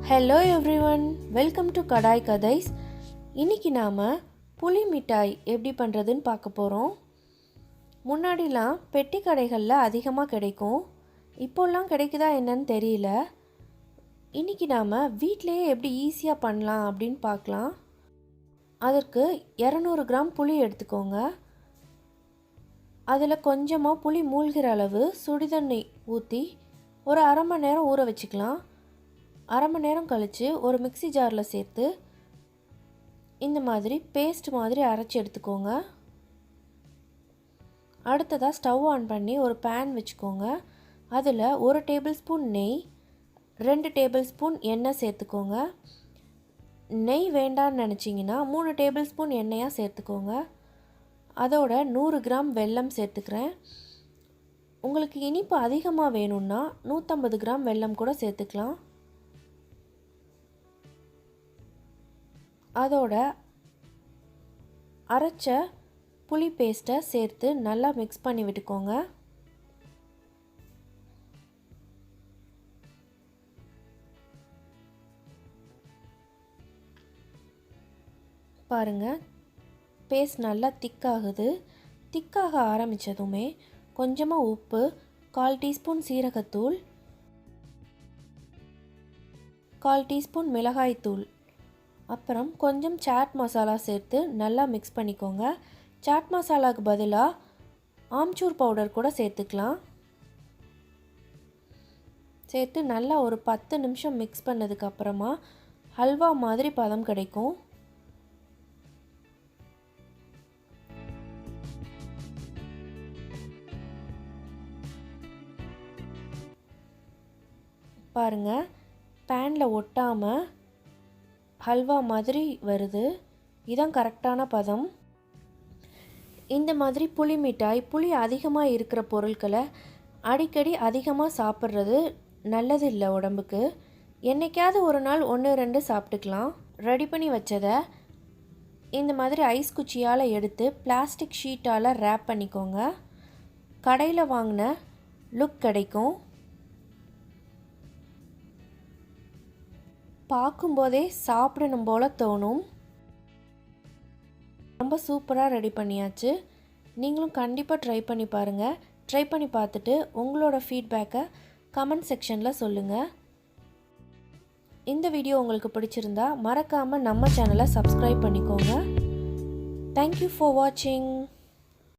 Hello everyone, welcome to kadai kathais. இன்னைக்கு நாம புளி மிட்டாய் எப்படி பண்றதுன்னு பார்க்க போறோம். முன்னாடிலாம் பெட்டி கடைகள்ல அதிகமாக கிடைக்கும். இப்போலாம் கிடைக்குதா என்னன்னு தெரியல. இன்னைக்கு நாம வீட்லயே எப்படி ஈஸியா பண்ணலாம் அப்படினு பார்க்கலாம். அதற்கு 200 கிராம் புளி எடுத்துக்கோங்க. அதில் கொஞ்சமாக புளி மூழ்கிற அளவு சுடுதண்ணி ஊற்றி ஒரு அரை மணி நேரம் ஊற வச்சுக்கலாம். அரை மணி நேரம் கழித்து ஒரு மிக்ஸி ஜாரில் சேர்த்து இந்த மாதிரி பேஸ்ட் மாதிரி அரைச்சி எடுத்துக்கோங்க. அடுத்ததாக ஸ்டவ் ஆன் பண்ணி ஒரு பேன் வச்சுக்கோங்க. அதில் 1 டேபிள் ஸ்பூன் நெய், 2 டேபிள் ஸ்பூன் எண்ணெய் சேர்த்துக்கோங்க. நெய் வேண்டான்னு நினச்சிங்கன்னா 3 டேபிள் ஸ்பூன் எண்ணெயாக சேர்த்துக்கோங்க. அதோட 100 கிராம் வெல்லம் சேர்த்துக்கிறேன். உங்களுக்கு இனிப்பு அதிகமாக வேணும்னா 150 கிராம் வெல்லம் கூட சேர்த்துக்கலாம். அதோட அரைச்ச புளி பேஸ்ட்டை சேர்த்து நல்லா மிக்ஸ் பண்ணி விட்டுக்கோங்க. பாருங்கள், பேஸ்ட் நல்லா திக்காகுது. திக்காக ஆரம்பித்ததுமே கொஞ்சமாக உப்பு, 1/4 டீஸ்பூன் சீரகத்தூள், 1/4 டீஸ்பூன் மிளகாய்த்தூள், அப்புறம் கொஞ்சம் சாட் மசாலா சேர்த்து நல்லா மிக்ஸ் பண்ணிக்கோங்க. சாட் மசாலாவுக்கு பதிலாக ஆம்ச்சூர் பவுடர் கூட சேர்த்துக்கலாம். சேர்த்து நல்லா ஒரு 10 நிமிஷம் மிக்ஸ் பண்ணதுக்கப்புறமா ஹல்வா மாதிரி பதம் கிடைக்கும். பாருங்கள், பேனில் ஒட்டாமல் ஹல்வா மாதிரி வருது. இதுதான் கரெக்டான பதம். இந்த மாதிரி புளி மிட்டாய், புளி அதிகமாக இருக்கிற பொருட்களை அடிக்கடி அதிகமாக சாப்பிட்றது நல்லது இல்லை உடம்புக்கு. என்றைக்காவது ஒரு நாள் 1-2 சாப்பிட்டுக்கலாம். ரெடி பண்ணி வச்சதை இந்த மாதிரி ஐஸ் குச்சியால் எடுத்து பிளாஸ்டிக் ஷீட்டால் ரேப் பண்ணிக்கோங்க. கடையில் வாங்கின லுக் கிடைக்கும். பார்க்கும்போதே சாப்பிடணும் போல் தோணும். ரொம்ப சூப்பராக ரெடி பண்ணியாச்சு. நீங்களும் கண்டிப்பாக ட்ரை பண்ணி பாருங்கள். ட்ரை பண்ணி பார்த்துட்டு உங்களோட ஃபீட்பேக்கை கமெண்ட் செக்ஷனில் சொல்லுங்கள். இந்த வீடியோ உங்களுக்கு பிடிச்சிருந்தா மறக்காமல் நம்ம சேனலை சப்ஸ்கிரைப் பண்ணிக்கோங்க. தேங்க்யூ ஃபார் வாட்சிங்.